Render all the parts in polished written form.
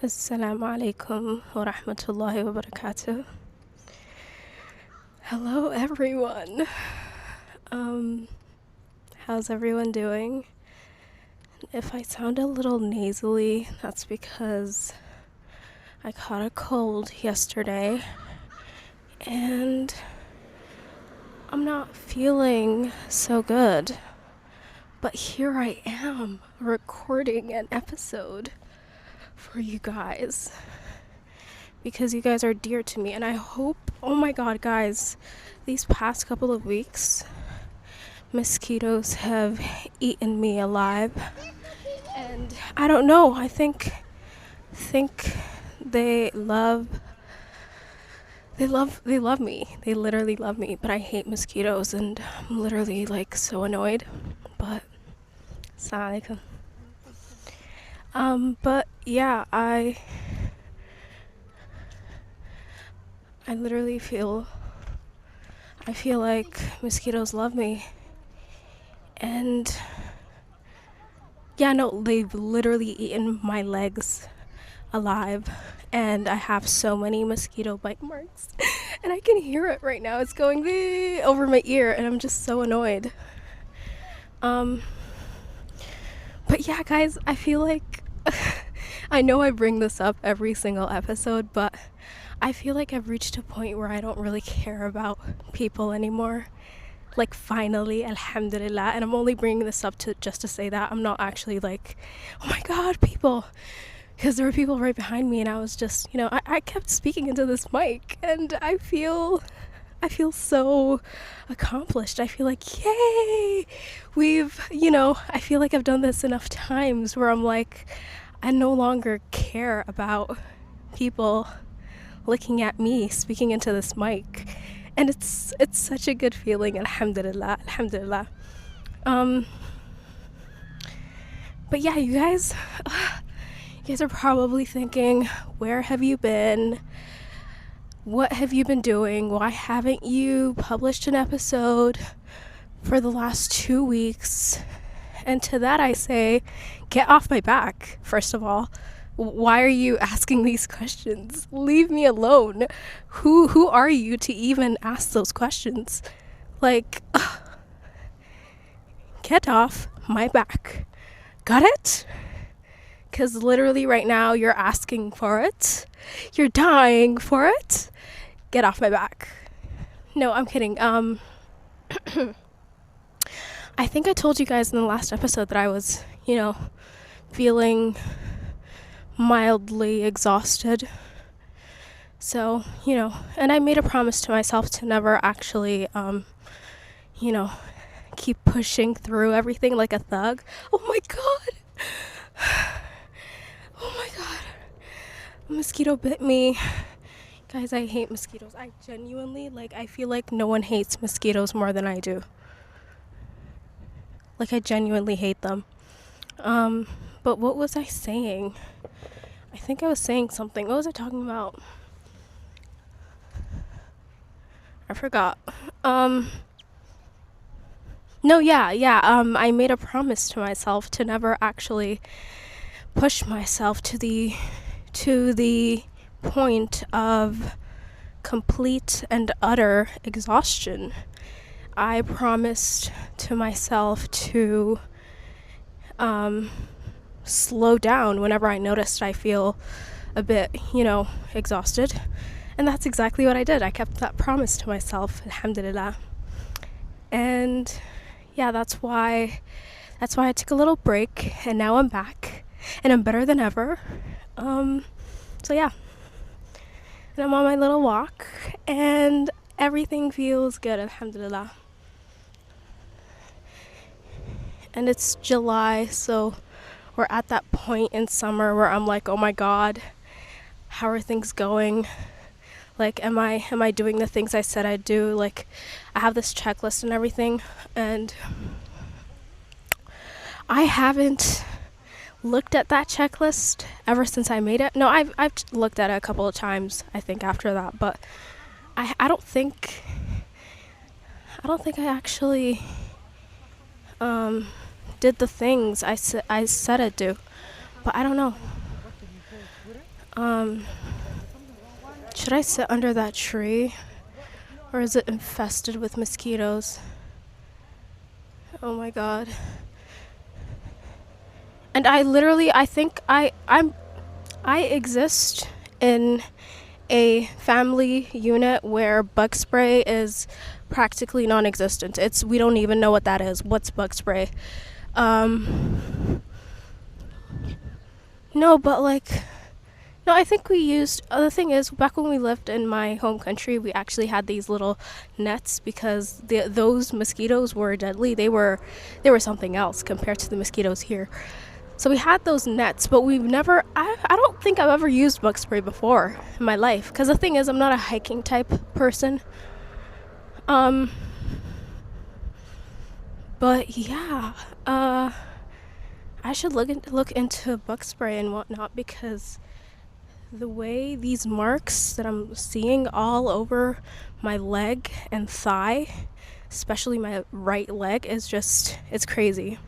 Assalamu alaikum wa rahmatullahi wa barakatuh. Hello everyone. Um, how's everyone doing? If I sound a little nasally, that's because I caught a cold yesterday and I'm not feeling so good. But here I am recording an episode for you guys because you guys are dear to me, and I hope, oh my god guys, these past couple of weeks mosquitoes have eaten me alive, and I don't know, I think they love me. They literally love me, but I hate mosquitoes and I'm literally like so annoyed. But assalamu alaikum. But yeah, I literally feel like mosquitoes love me. And yeah, no, they've literally eaten my legs alive, and I have so many mosquito bite marks and I can hear it right now. It's going over my ear and I'm just so annoyed. But yeah guys, I feel like I know I bring this up every single episode, but I feel like I've reached a point where I don't really care about people anymore. Like finally, alhamdulillah. And I'm only bringing this up just to say that. I'm not actually like, oh my god, people. Because there were people right behind me and I was just, I kept speaking into this mic and I feel so accomplished. I feel like, yay, I feel like I've done this enough times where I'm like, I no longer care about people looking at me speaking into this mic. And it's such a good feeling, alhamdulillah. But yeah, you guys are probably thinking, where have you been? What have you been doing? Why haven't you published an episode for the last 2 weeks? And to that I say, get off my back, first of all. Why are you asking these questions? Leave me alone. Who are you to even ask those questions? Like, get off my back. Got it? Because literally right now you're asking for it. You're dying for it. Get off my back. No, I'm kidding. I think I told you guys in the last episode that I was, feeling mildly exhausted. So, and I made a promise to myself to never actually, keep pushing through everything like a thug. Oh my god. Oh my god. A mosquito bit me. Guys, I hate mosquitoes. I genuinely, I feel like no one hates mosquitoes more than I do. Like, I genuinely hate them. But what was I saying? I think I was saying something. What was I talking about? I forgot. I made a promise to myself to never actually push myself to the point of complete and utter exhaustion. I promised to myself to slow down whenever I noticed I feel a bit, exhausted. And that's exactly what I did. I kept that promise to myself, alhamdulillah. And yeah, that's why I took a little break, and now I'm back and I'm better than ever. So yeah. And I'm on my little walk and everything feels good, alhamdulillah. And it's July, so we're at that point in summer where I'm like, oh my god, how are things going? Like, am I doing the things I said I'd do? Like, I have this checklist and everything, and I haven't looked at that checklist ever since I made it. No, I've looked at it a couple of times, I think, after that, but I don't think I actually did the things I said I'd do. But I don't know. Should I sit under that tree? Or is it infested with mosquitoes? Oh my god. And I think I exist in a family unit where bug spray is practically non-existent. We don't even know what that is. What's bug spray? No, but like, no, I think we used. The thing is, back when we lived in my home country, we actually had these little nets because those mosquitoes were deadly. They were something else compared to the mosquitoes here. So we had those nets, but we've never. I don't think I've ever used bug spray before in my life. Because the thing is, I'm not a hiking type person. But yeah, I should look into bug spray and whatnot, because the way these marks that I'm seeing all over my leg and thigh, especially my right leg, is just, it's crazy.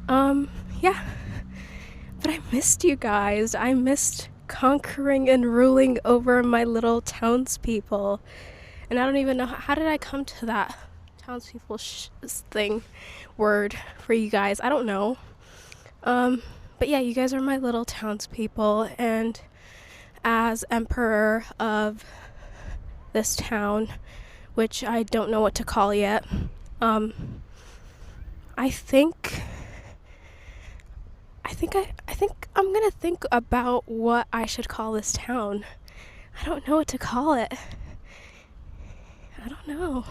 Yeah. But I missed you guys. I missed conquering and ruling over my little townspeople. And I don't even know, how did I come to that townspeople word for you guys? I don't know. But yeah, you guys are my little townspeople, and as emperor of this town, which I don't know what to call yet, I think I'm gonna think about what I should call this town. I don't know what to call it. I don't know.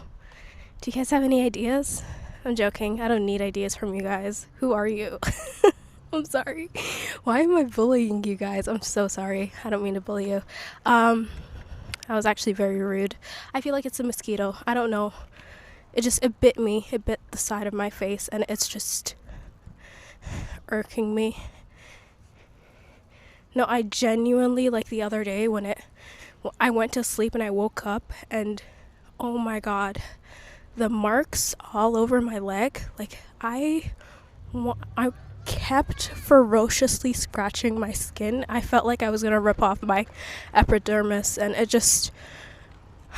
Do you guys have any ideas? I'm joking. I don't need ideas from you guys. Who are you? I'm sorry. Why am I bullying you guys? I'm so sorry. I don't mean to bully you. I was actually very rude. I feel like it's a mosquito. I don't know. It bit me. It bit the side of my face, and it's just irking me. No, I genuinely, like the other day when I went to sleep and I woke up and oh my god, the marks all over my leg, like I kept ferociously scratching my skin. I felt like I was gonna rip off my epidermis, and I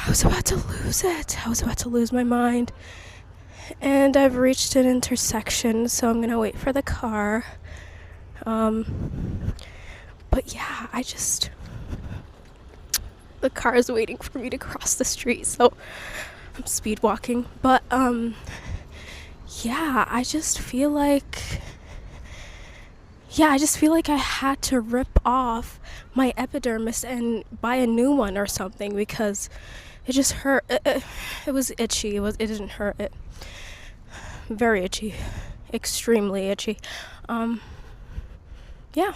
was about to lose it. I was about to lose my mind. And I've reached an intersection, so I'm gonna wait for the car. But yeah, the car is waiting for me to cross the street, so I'm speed walking. But yeah, I just feel like I had to rip off my epidermis and buy a new one or something, because it just hurt. It was itchy. It didn't hurt. It very itchy, extremely itchy. Yeah.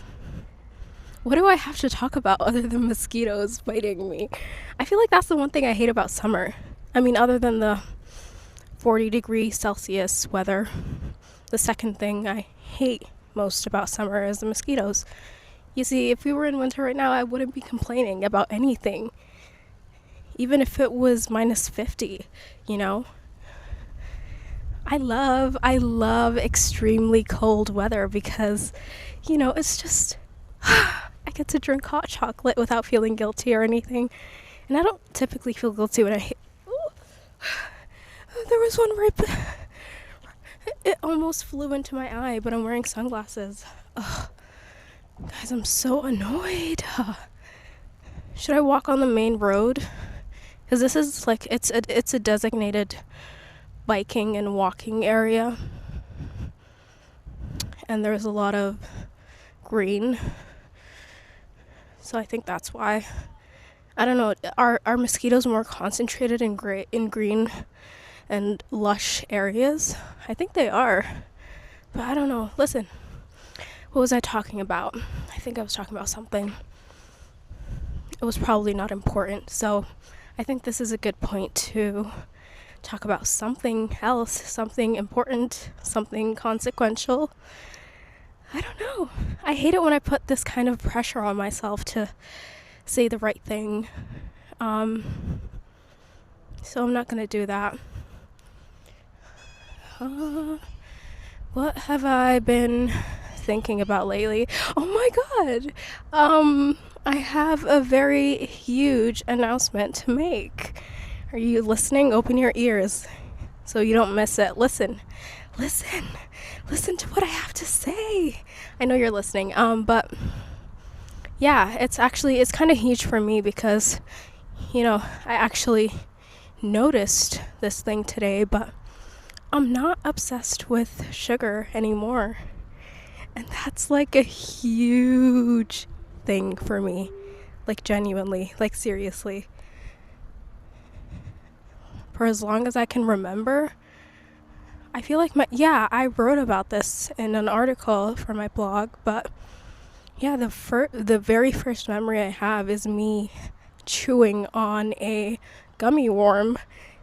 What do I have to talk about other than mosquitoes biting me? I feel like that's the one thing I hate about summer. I mean, other than the 40°C weather, the second thing I hate most about summer is the mosquitoes. You see, if we were in winter right now, I wouldn't be complaining about anything. Even if it was -50, you know? I love extremely cold weather because, you know, it's just, I get to drink hot chocolate without feeling guilty or anything. And I don't typically feel guilty when there was one it almost flew into my eye, but I'm wearing sunglasses. Ugh. Guys, I'm so annoyed. Should I walk on the main road? Because this is like, it's a designated biking and walking area, and there's a lot of green, so I think that's why. I don't know, are mosquitoes more concentrated in green and lush areas? I think they are, but I don't know. Listen, what was I talking about? I think I was talking about something. It was probably not important, so I think this is a good point to talk about something else, something important, something consequential. I don't know. I hate it when I put this kind of pressure on myself to say the right thing. So I'm not gonna do that. What have I been thinking about lately? Oh my god. I have a very huge announcement to make. Are you listening? Open your ears so you don't miss it. Listen. Listen to what I have to say. I know you're listening. But yeah, it's kind of huge for me because, I actually noticed this thing today, but I'm not obsessed with sugar anymore. And that's like a huge thing for me. Like genuinely, like seriously. For as long as I can remember, I feel like I wrote about this in an article for my blog, but yeah, the very first memory I have is me chewing on a gummy worm.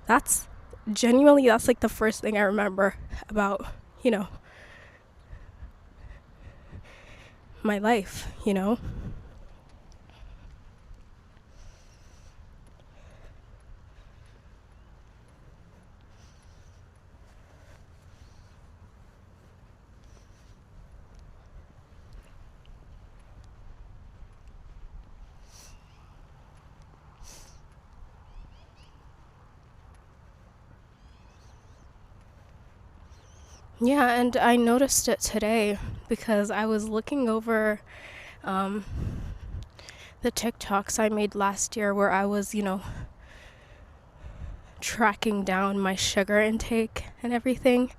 That's like the first thing I remember about, my life, Yeah, and I noticed it today because I was looking over the TikToks I made last year where I was, tracking down my sugar intake and everything.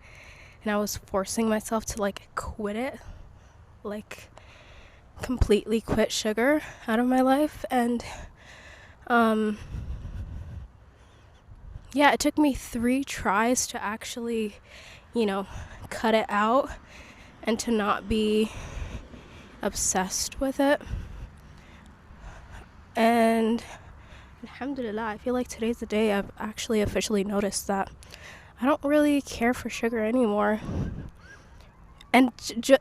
And I was forcing myself to like quit it, like completely quit sugar out of my life. And yeah, it took me 3 tries to actually, cut it out and to not be obsessed with it. And alhamdulillah, I feel like today's the day I've actually officially noticed that I don't really care for sugar anymore. And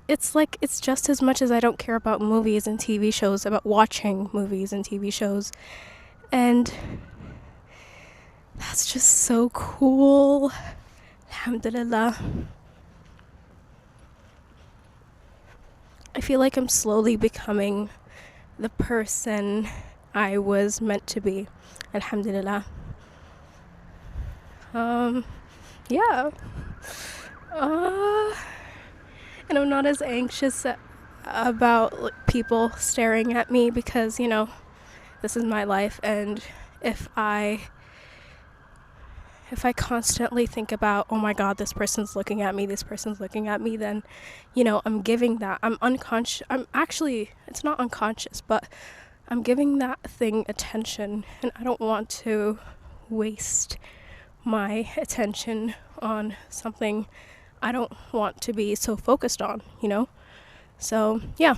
it's just as much as I don't care about movies and TV shows, about watching movies and TV shows. And that's just so cool. Alhamdulillah. I feel like I'm slowly becoming the person I was meant to be. Alhamdulillah. Yeah. And I'm not as anxious about people staring at me because, this is my life, and if I constantly think about, oh my god, this person's looking at me, then, I'm giving that, it's not unconscious, but I'm giving that thing attention, and I don't want to waste my attention on something I don't want to be so focused on, So, yeah.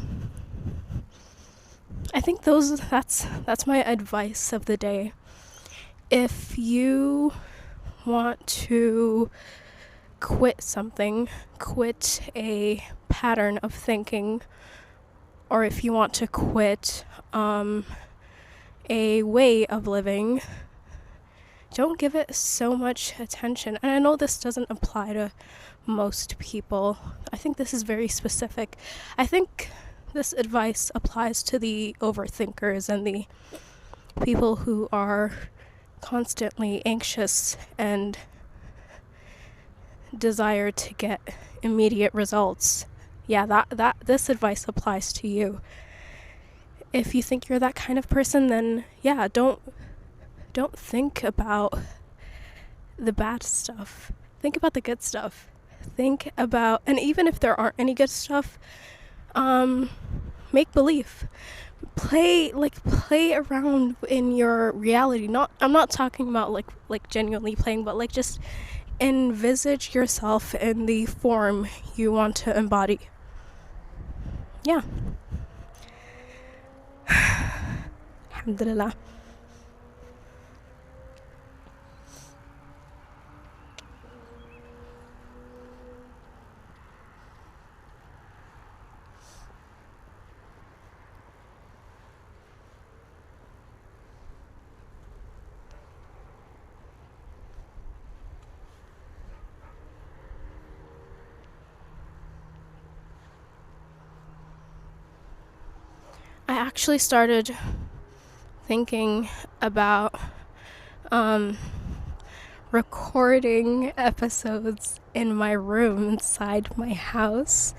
I think that's my advice of the day. If you want to quit something, quit a pattern of thinking, or if you want to quit a way of living, don't give it so much attention. And I know this doesn't apply to most people. I think this is very specific. I think this advice applies to the overthinkers and the people who are constantly anxious and desire to get immediate results. Yeah, that this advice applies to you. If you think you're that kind of person, then yeah, don't think about the bad stuff. Think about the good stuff. Think about, and even if there aren't any good stuff, make believe. Play around in your reality. I'm not talking about like genuinely playing, but like just envisage yourself in the form you want to embody. Yeah. Alhamdulillah. actually started thinking about recording episodes in my room inside my house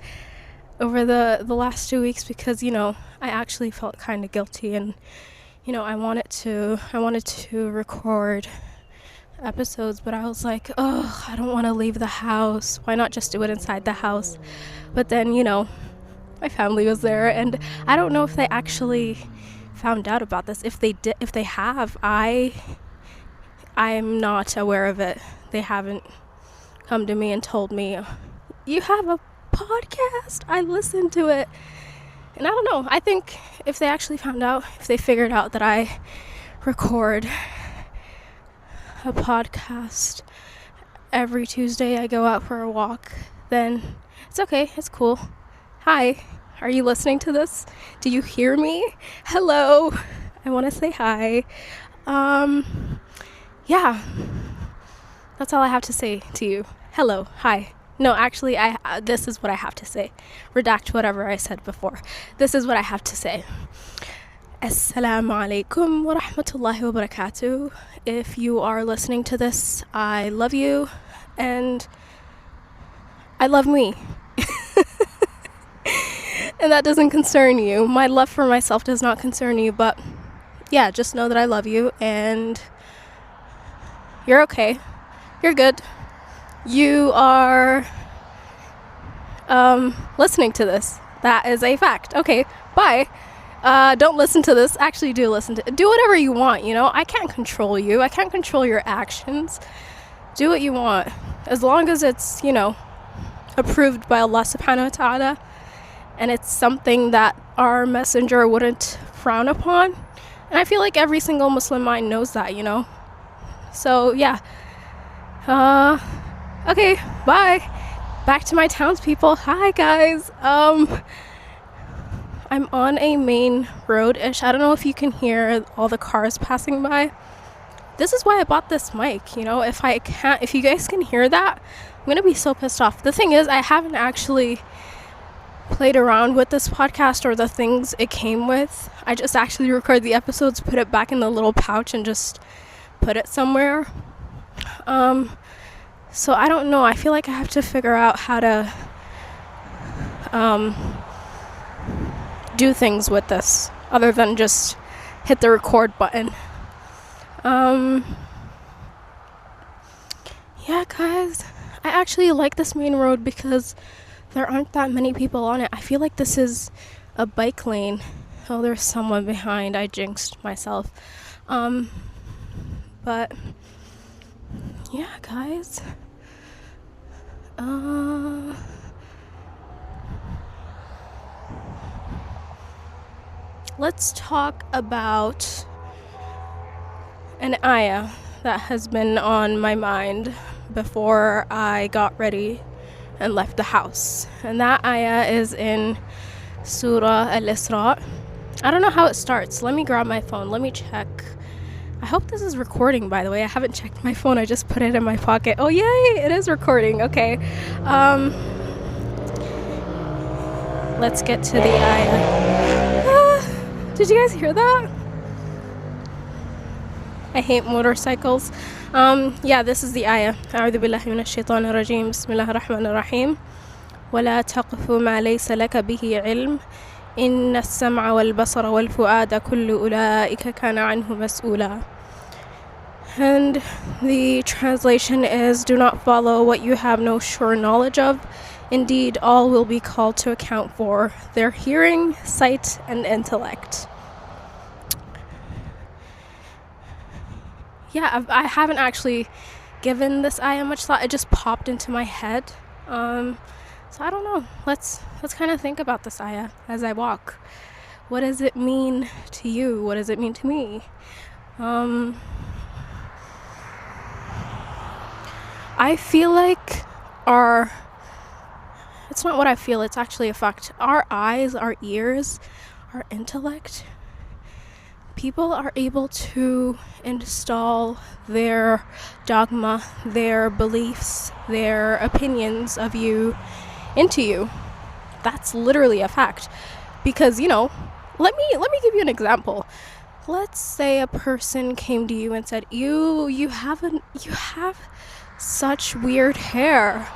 over the last 2 weeks, because I actually felt kind of guilty, and I wanted to record episodes, but I was like, oh, I don't want to leave the house. Why not just do it inside the house? But then my family was there, and I don't know if they actually found out about this. If they have, I'm not aware of it. They haven't come to me and told me, you have a podcast. I listened to it. And I don't know. I think if they actually found out, if they figured out that I record a podcast every Tuesday, I go out for a walk, then it's okay. It's cool. Hi. Are you listening to this? Do you hear me? Hello. I want to say hi. Yeah. That's all I have to say to you. Hello. Hi. No, actually, this is what I have to say. Redact whatever I said before. This is what I have to say. Assalamu alaikum wa rahmatullahi wa barakatuh. If you are listening to this, I love you, and I love me. And that doesn't concern you. My love for myself does not concern you, but yeah, just know that I love you, and you're okay. You're good. You are listening to this. That is a fact. Okay, bye. Don't listen to this. Actually, do listen to it. Do whatever you want, I can't control you. I can't control your actions. Do what you want. As long as it's, approved by Allah subhanahu wa ta'ala, and it's something that our messenger wouldn't frown upon. And I feel like every single Muslim mind knows that, So, yeah. Okay, bye. Back to my townspeople. Hi, guys. I'm on a main road-ish. I don't know if you can hear all the cars passing by. This is why I bought this mic, If you guys can hear that, I'm gonna be so pissed off. The thing is, I haven't actually played around with this podcast or the things it came with. I just actually record the episodes, put it back in the little pouch, and just put it somewhere. So I don't know. I feel like I have to figure out how to do things with this other than just hit the record button. Yeah, guys, I actually like this main road because there aren't that many people on it. I feel like this is a bike lane. Oh, there's someone behind. I jinxed myself. But yeah, guys. Let's talk about an ayah that has been on my mind before I got ready and left the house. And that ayah is in Surah Al-Isra. I don't know how it starts. Let me grab my phone. Let me check. I hope this is recording, by the way. I haven't checked my phone. I just put it in my pocket. Oh, yay! It is recording. Okay. Let's get to the ayah. Did you guys hear that? I hate motorcycles. Yeah, this is the ayah. أعوذ بالله من الشيطان الرجيم. بسم الله الرحمن الرحيم. ولا تقف ما ليس لك به علم. إن السمع والبصر والفؤاد كل أولئك كان عنه مسؤولا. And the translation is, do not follow what you have no sure knowledge of. Indeed, all will be called to account for their hearing, sight, and intellect. Yeah, I haven't actually given this ayah much thought. It just popped into my head. So I don't know. Let's kind of think about this ayah as I walk. What does it mean to you? What does it mean to me? I feel like it's not what I feel, it's actually a fact. Our eyes, our ears, our intellect, people are able to install their dogma, their beliefs, their opinions of you into you. That's literally a fact. Because, Let me give you an example. Let's say a person came to you and said, you have such weird hair.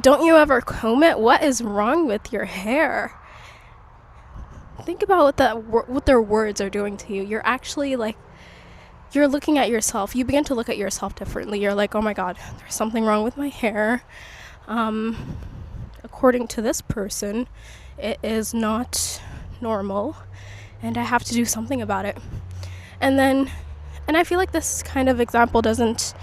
Don't you ever comb it? What is wrong with your hair? Think about what their words are doing to you. You're actually you're looking at yourself. You begin to look at yourself differently. You're like, oh my God, there's something wrong with my hair. According to this person, it is not normal, and I have to do something about it. And I feel like this kind of example isn't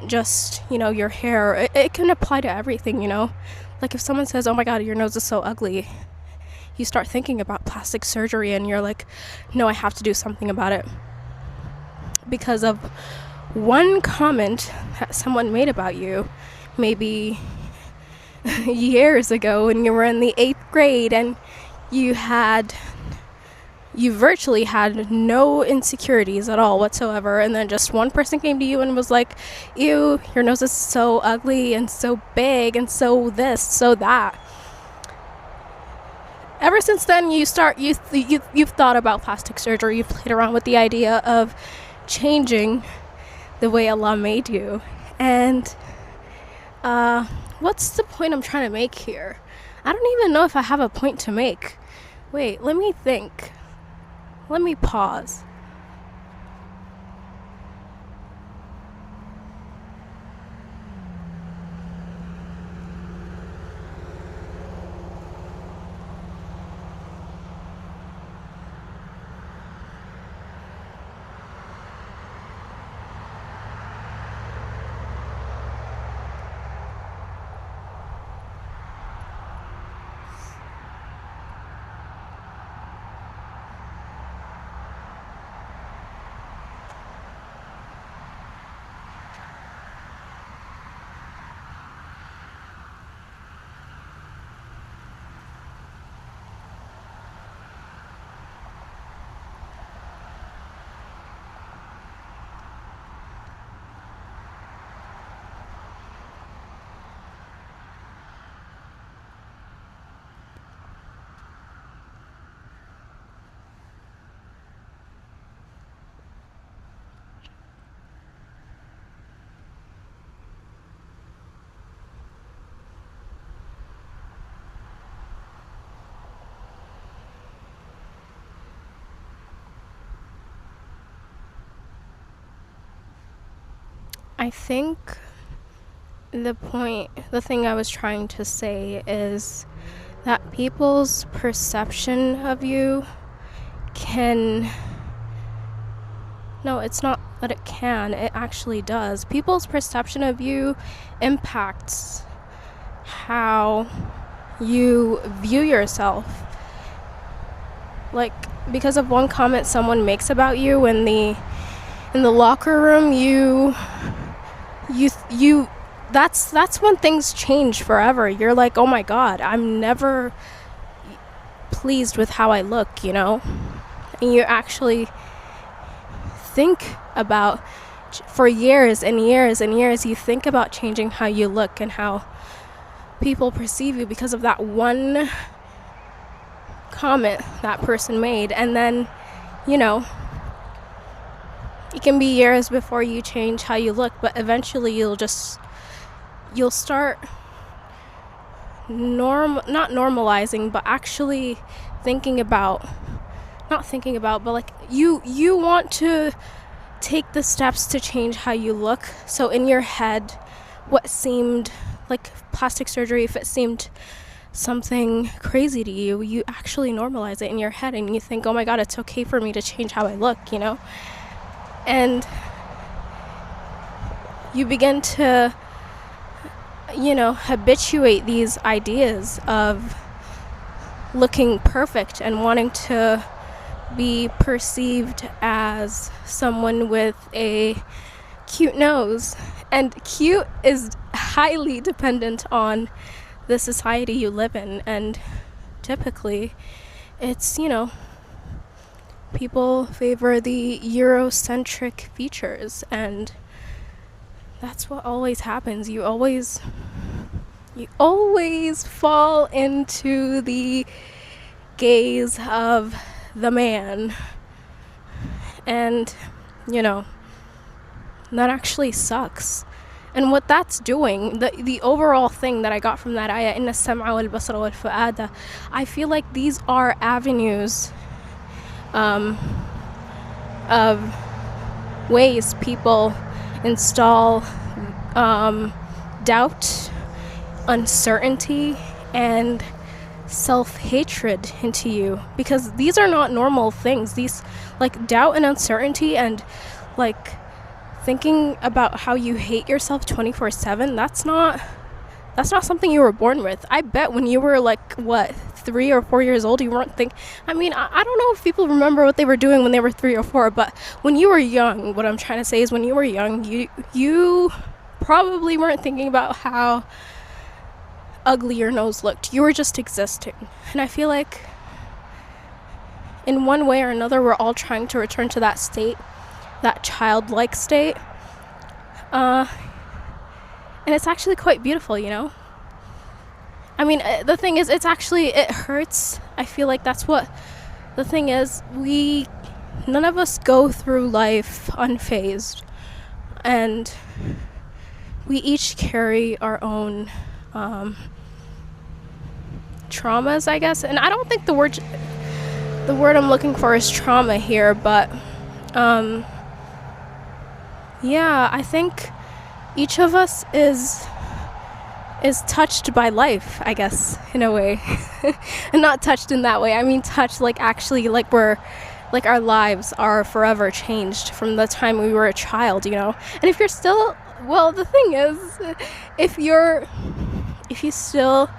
just, your hair. It can apply to everything, Like if someone says, oh my God, your nose is so ugly, you start thinking about plastic surgery and you're like, no, I have to do something about it. Because of one comment that someone made about you, maybe years ago when you were in the 8th grade and you virtually had no insecurities at all whatsoever, and then just one person came to you and was like, ew, your nose is so ugly and so big and so this, so that. Ever since then, you've thought about plastic surgery. You've played around with the idea of changing the way Allah made you. And what's the point I'm trying to make here? I don't even know if I have a point to make. Wait, let me think. Let me pause. I think the thing I was trying to say is that people's perception of you it's not that it can, it actually does. People's perception of you impacts how you view yourself. Like, because of one comment someone makes about you in the locker room, that's when things change forever. You're like, oh my God, I'm never pleased with how I look, And you actually think about, for years and years and years, you think about changing how you look and how people perceive you because of that one comment that person made. And then, it can be years before you change how you look, but eventually you'll start not normalizing, but actually you want to take the steps to change how you look. So in your head, what seemed like plastic surgery, if it seemed something crazy to you, you actually normalize it in your head and you think, oh my God, it's okay for me to change how I look, And you begin to, habituate these ideas of looking perfect and wanting to be perceived as someone with a cute nose. And cute is highly dependent on the society you live in. And typically, it's, people favor the Eurocentric features, and that's what always happens. You always fall into the gaze of the man. And, that actually sucks. And what that's doing, the overall thing that I got from that ayah, inna sam'a wal basara wal fu'ada, I feel like these are avenues of ways people install doubt, uncertainty, and self-hatred into you, because these are not normal things. These, like, doubt and uncertainty and, like, thinking about how you hate yourself 24/7, that's not something you were born with. I bet when you were, like, 3 or 4 years old, you weren't I don't know if people remember what they were doing when they were 3 or 4, but when you were young, what I'm trying to say is when you were young, you probably weren't thinking about how ugly your nose looked. You were just existing. And I feel like in one way or another, we're all trying to return to that state, that childlike state. And it's actually quite beautiful, the thing is, it hurts. I feel like that's what the thing is. None of us go through life unfazed, and we each carry our own traumas, I guess. And I don't think the word I'm looking for is trauma here, but I think each of us is touched by life, I guess, in a way. And not touched in that way. I mean touched, like, actually, like, we're, like, our lives are forever changed from the time we were a child, And if you're still, well, the thing is, if you still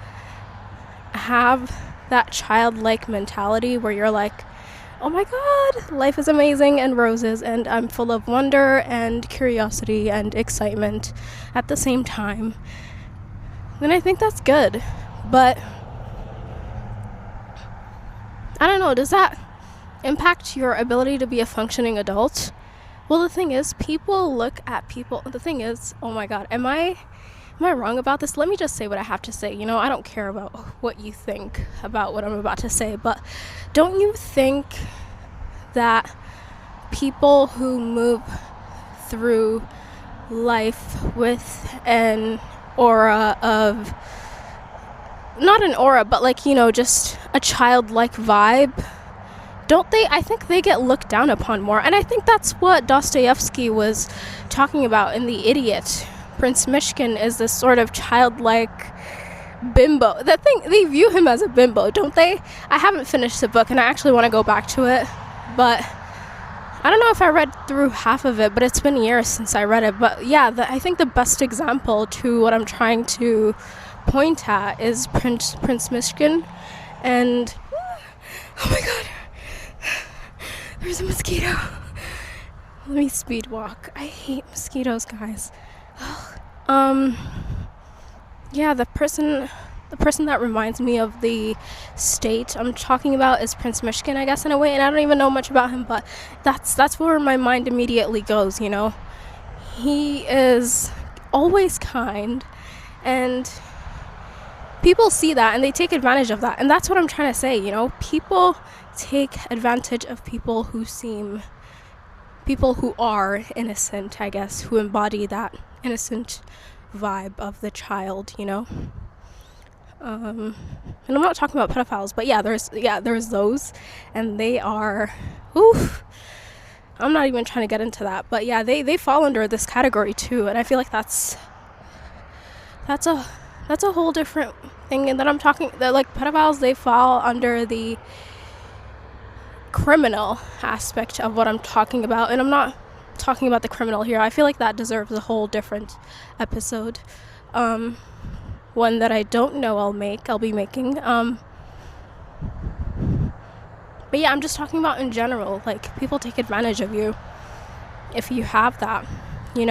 have that childlike mentality where you're like, oh my god, life is amazing and roses, and I'm full of wonder and curiosity and excitement at the same time, then I think that's good. But I don't know, does that impact your ability to be a functioning adult? Well, the thing is, people look at people. The thing is, oh my god, am I wrong about this? Let me just say what I have to say. I don't care about what you think about what I'm about to say, but don't you think that people who move through life with an aura of, not an aura, but, like, just a childlike vibe, don't they? I think they get looked down upon more. And I think that's what Dostoevsky was talking about in The Idiot. Prince Mishkin is this sort of childlike bimbo. They view him as a bimbo, don't they? I haven't finished the book, and I actually want to go back to it, but I don't know if I read through half of it, but it's been years since I read it. But yeah, I think the best example to what I'm trying to point at is Prince Mishkin. And oh my god, there's a mosquito. Let me speed walk. I hate mosquitoes, guys. Yeah, the person that reminds me of the state I'm talking about is Prince Mishkin, I guess, in a way. And I don't even know much about him, but that's where my mind immediately goes. He is always kind, and people see that and they take advantage of that. And that's what I'm trying to say. People take advantage of people who are innocent, I guess, who embody that innocent vibe of the child, and I'm not talking about pedophiles, but there's those, and they are, I'm not even trying to get into that, but yeah, they fall under this category too. And I feel like that's a whole different thing. And then I'm talking that, like, pedophiles, they fall under the criminal aspect of what I'm talking about, and I'm not talking about the criminal here. I feel like that deserves a whole different episode, one that I don't know I'll be making, but yeah, I'm just talking about in general. Like, people take advantage of you if you have that, and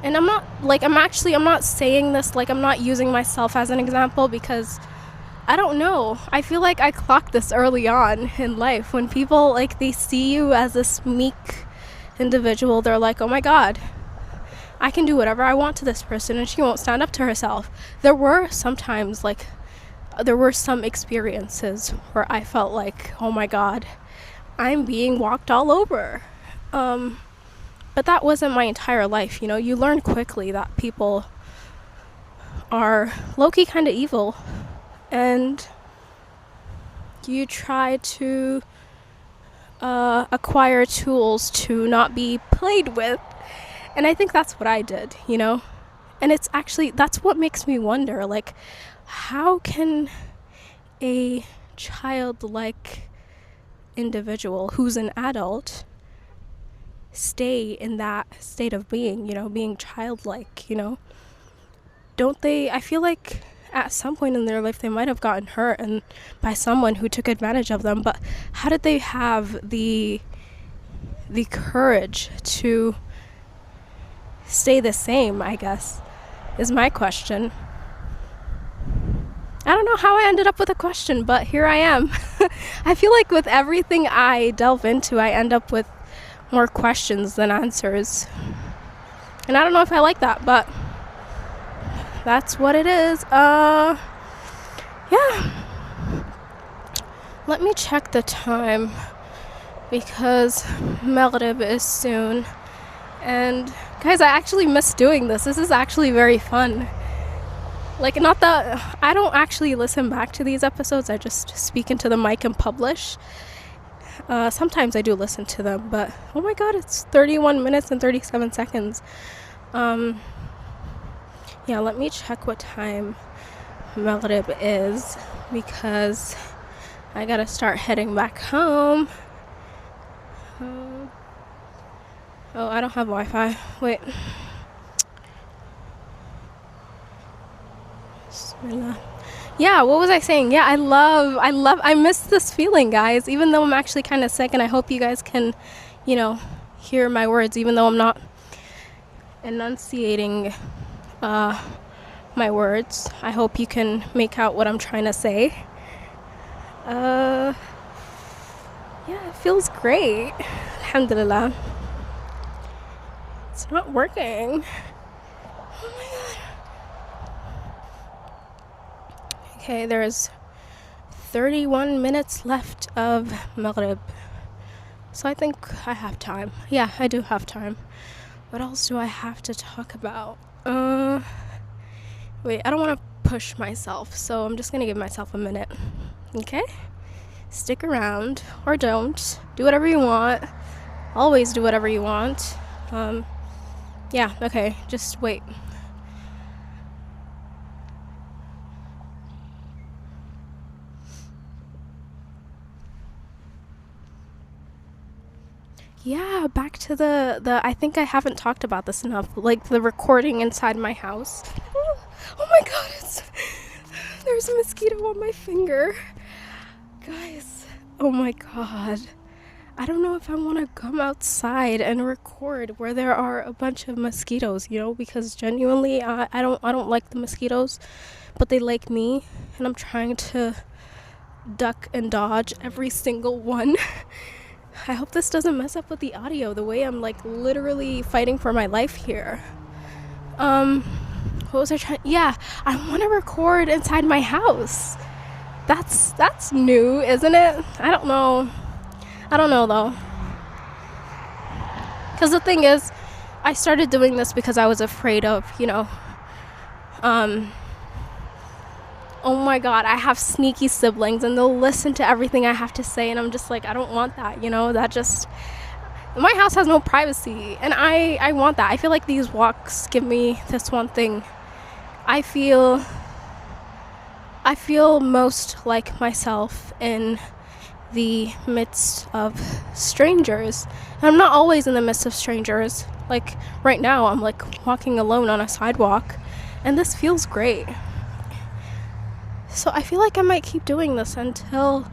I'm not saying this, like, I'm not using myself as an example, because I don't know. I feel like I clocked this early on in life. When people, like, they see you as this meek individual, they're like, oh my god, I can do whatever I want to this person and she won't stand up to herself. There were some experiences where I felt like, oh my God, I'm being walked all over. But that wasn't my entire life. You learn quickly that people are low-key kind of evil, and you try to acquire tools to not be played with. And I think that's what I did, and it's actually, that's what makes me wonder, like, how can a childlike individual who's an adult stay in that state of being, being childlike, Don't they, I feel like at some point in their life they might have gotten hurt and by someone who took advantage of them, but how did they have the courage to stay the same, I guess, is my question. I don't know how I ended up with a question, but here I am. I feel like with everything I delve into, I end up with more questions than answers. And I don't know if I like that, but that's what it is. Yeah. Let me check the time because Maghrib is soon. And guys, I actually miss doing this. This is actually very fun. Like, not that I don't actually listen back to these episodes, I just speak into the mic and publish. Sometimes I do listen to them, but oh my God, it's 31 minutes and 37 seconds. Yeah, let me check what time Maghrib is because I gotta start heading back home. Oh, I don't have Wi-Fi. Wait. Yeah, what was I saying? Yeah, I miss this feeling, guys, even though I'm actually kind of sick, and I hope you guys can, hear my words, even though I'm not enunciating my words. I hope you can make out what I'm trying to say. Yeah, it feels great. Alhamdulillah. It's not working. Oh my God. Okay, there's 31 minutes left of Maghrib. So I think I have time. Yeah, I do have time. What else do I have to talk about? Wait, I don't want to push myself, so I'm just going to give myself a minute. Okay? Stick around, or don't. Do whatever you want. Always do whatever you want. Yeah, okay, just wait. Yeah, back to the I think I haven't talked about this enough, like the recording inside my house. Oh my God, there's a mosquito on my finger. Guys, oh my God. I don't know if I want to come outside and record where there are a bunch of mosquitoes, because genuinely I don't like the mosquitoes, but they like me, and I'm trying to duck and dodge every single one. I hope this doesn't mess up with the audio, the way I'm like literally fighting for my life here. What was I trying? Yeah, I want to record inside my house. That's new, isn't it? I don't know though. Because the thing is, I started doing this because I was afraid of, oh my God, I have sneaky siblings and they'll listen to everything I have to say, and I'm just like, I don't want that, that just, my house has no privacy, and I want that. I feel like these walks give me this one thing. I feel most like myself in the midst of strangers. And I'm not always in the midst of strangers. Like right now, I'm like walking alone on a sidewalk, and this feels great. So I feel like I might keep doing this until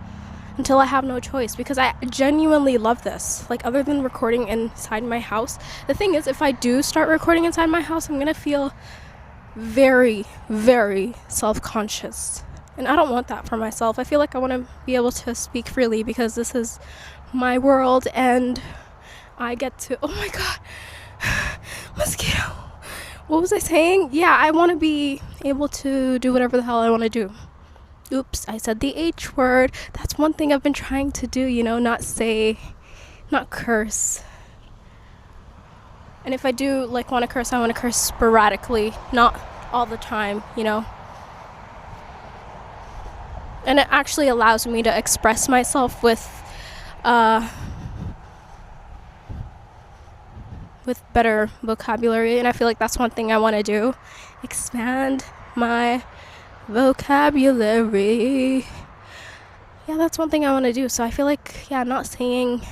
I have no choice, because I genuinely love this. Like, other than recording inside my house, the thing is, if I do start recording inside my house, I'm gonna feel very, very self-conscious, and I don't want that for myself. I feel like I want to be able to speak freely because this is my world, and I get to, oh my God, mosquito, What was I saying? Yeah, I want to be able to do whatever the hell I want to do. Oops, I said the H word. That's one thing I've been trying to do, not curse. And if I do want to curse, I want to curse sporadically, not all the time, And it actually allows me to express myself with better vocabulary, and I feel like that's one thing I want to do. Expand my vocabulary. Yeah, that's one thing I want to do. So I feel like, not saying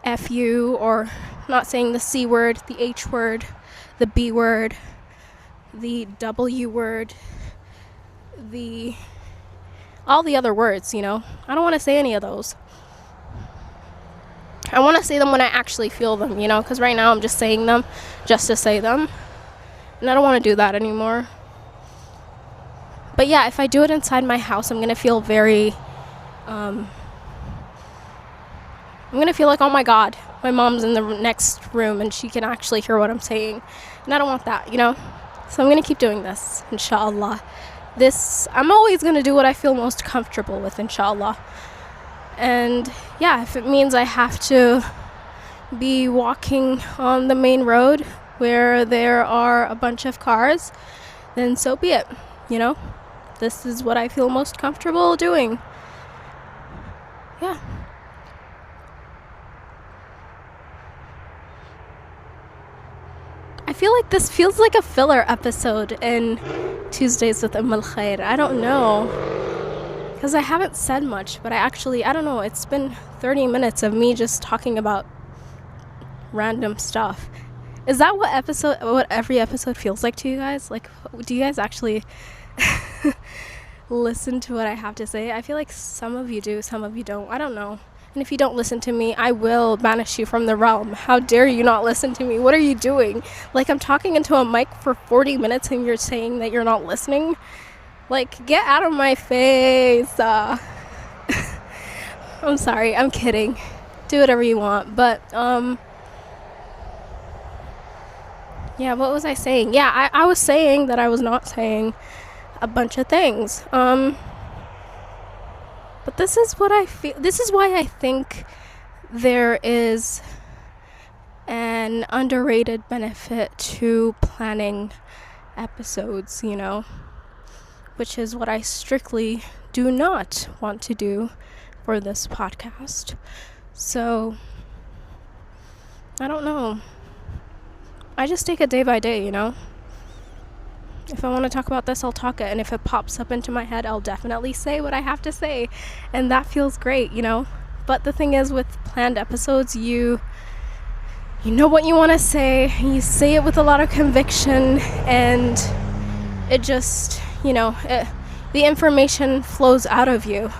F you, or not saying the C word, the H word, the B word, the W word, all the other words, I don't want to say any of those. I want to say them when I actually feel them, because right now I'm just saying them just to say them. And I don't want to do that anymore. But yeah, if I do it inside my house, I'm going to feel very, I'm going to feel like, oh my God, my mom's in the next room and she can actually hear what I'm saying. And I don't want that, So I'm going to keep doing this, inshallah. I'm always going to do what I feel most comfortable with, inshallah. And yeah, if it means I have to be walking on the main road where there are a bunch of cars, then so be it, This is what I feel most comfortable doing. Yeah. I feel like this feels like a filler episode in Tuesdays with Khair. I don't know. Because I haven't said much, but I don't know, it's been 30 minutes of me just talking about random stuff. Is that what every episode feels like to you guys? Do you guys actually listen to what I have to say? I feel like some of you do, some of you don't. I don't know. And if you don't listen to me, I will banish you from the realm. How dare you not listen to me? What are you doing? I'm talking into a mic for 40 minutes and you're saying that you're not listening? Get out of my face. I'm sorry, I'm kidding. Do whatever you want. But, yeah, what was I saying? Yeah, I was saying that I was not saying a bunch of things. But this is what I feel. This is why I think there is an underrated benefit to planning episodes, which is what I strictly do not want to do for this podcast. So, I don't know. I just take it day by day, If I want to talk about this, I'll talk it. And if it pops up into my head, I'll definitely say what I have to say. And that feels great, But the thing is, with planned episodes, you know what you want to say. You say it with a lot of conviction. And it just, the information flows out of you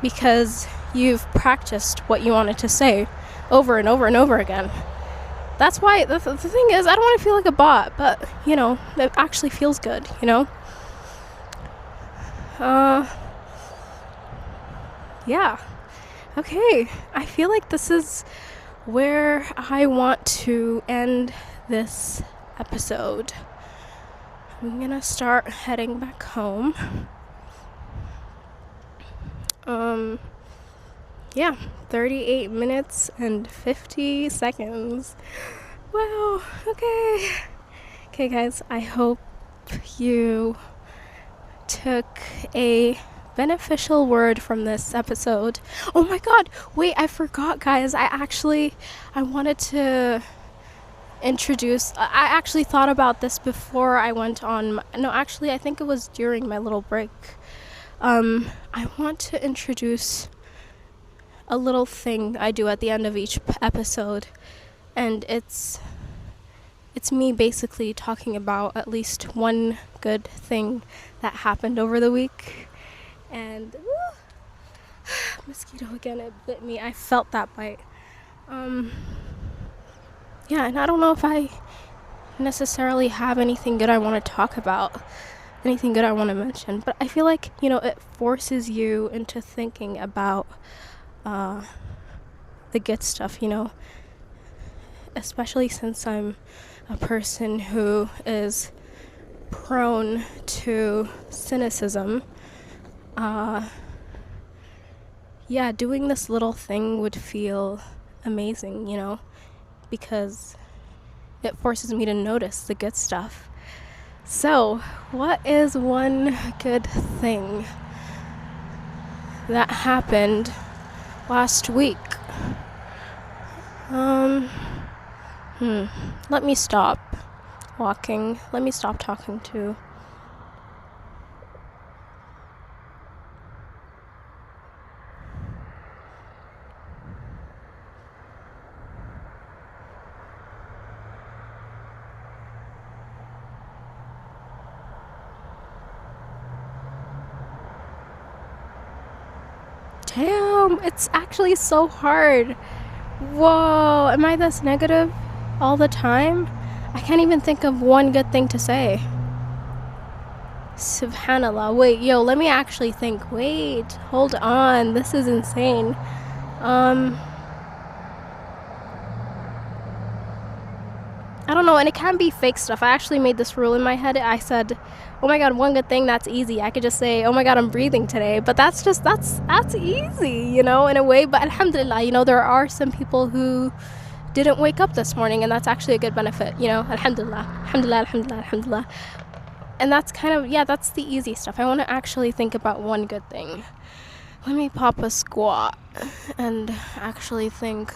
because you've practiced what you wanted to say over and over and over again. That's why the thing is, I don't want to feel like a bot, but, it actually feels good, Yeah. Okay. I feel like this is where I want to end this episode. I'm gonna start heading back home. Yeah, 38 minutes and 50 seconds. Wow, okay. Okay, guys, I hope you took a beneficial word from this episode. Oh my God, wait, I forgot, guys. I wanted to introduce, I actually thought about this before I went on, I think it was during my little break. I want to introduce a little thing I do at the end of each episode, and it's me basically talking about at least one good thing that happened over the week. And mosquito again, it bit me. I felt that bite. Yeah, and I don't know if I necessarily have anything good I want to talk about, anything good I want to mention, but I feel like, it forces you into thinking about the good stuff, especially since I'm a person who is prone to cynicism, doing this little thing would feel amazing, because it forces me to notice the good stuff. So, what is one good thing that happened last week? Let me stop walking. Let me stop talking too. Damn, it's actually so hard. Whoa, am I this negative all the time? I can't even think of one good thing to say. Subhanallah. Wait, let me actually think. Wait, hold on. This is insane. I don't know, and it can be fake stuff. I actually made this rule in my head. I said, oh my god, one good thing, that's easy. I could just say, oh my god, I'm breathing today. But that's easy, in a way. But alhamdulillah, there are some people who didn't wake up this morning, and that's actually a good benefit, alhamdulillah, alhamdulillah, alhamdulillah, alhamdulillah. And that's kind of, that's the easy stuff. I want to actually think about one good thing. Let me pop a squat and actually think.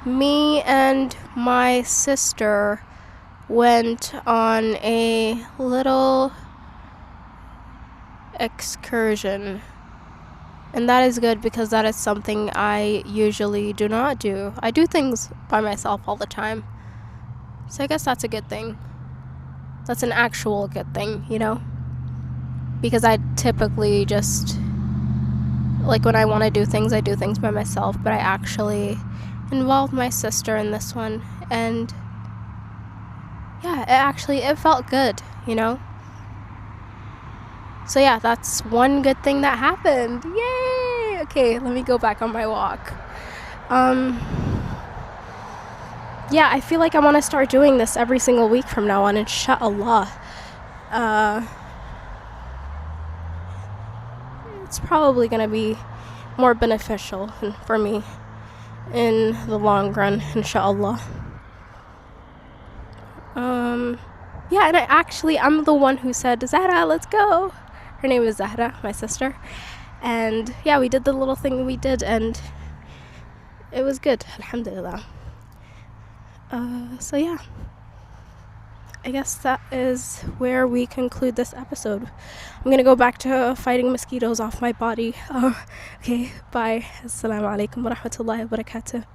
Me and my sister went on a little excursion. And that is good because that is something I usually do not do. I do things by myself all the time. So I guess that's a good thing. That's an actual good thing, Because I typically just, when I want to do things, I do things by myself. But I actually involved my sister in this one. And it felt good, So that's one good thing that happened. Yay! Okay, let me go back on my walk. I feel like I want to start doing this every single week from now on, inshallah. It's probably going to be more beneficial for me in the long run, inshallah. And I'm the one who said, Zahra, let's go. Her name is Zahra, my sister. And we did the little thing we did, and it was good, alhamdulillah. I guess that is where we conclude this episode. I'm going to go back to fighting mosquitoes off my body. Okay, bye. Assalamu alaikum wa rahmatullahi wa barakatuh.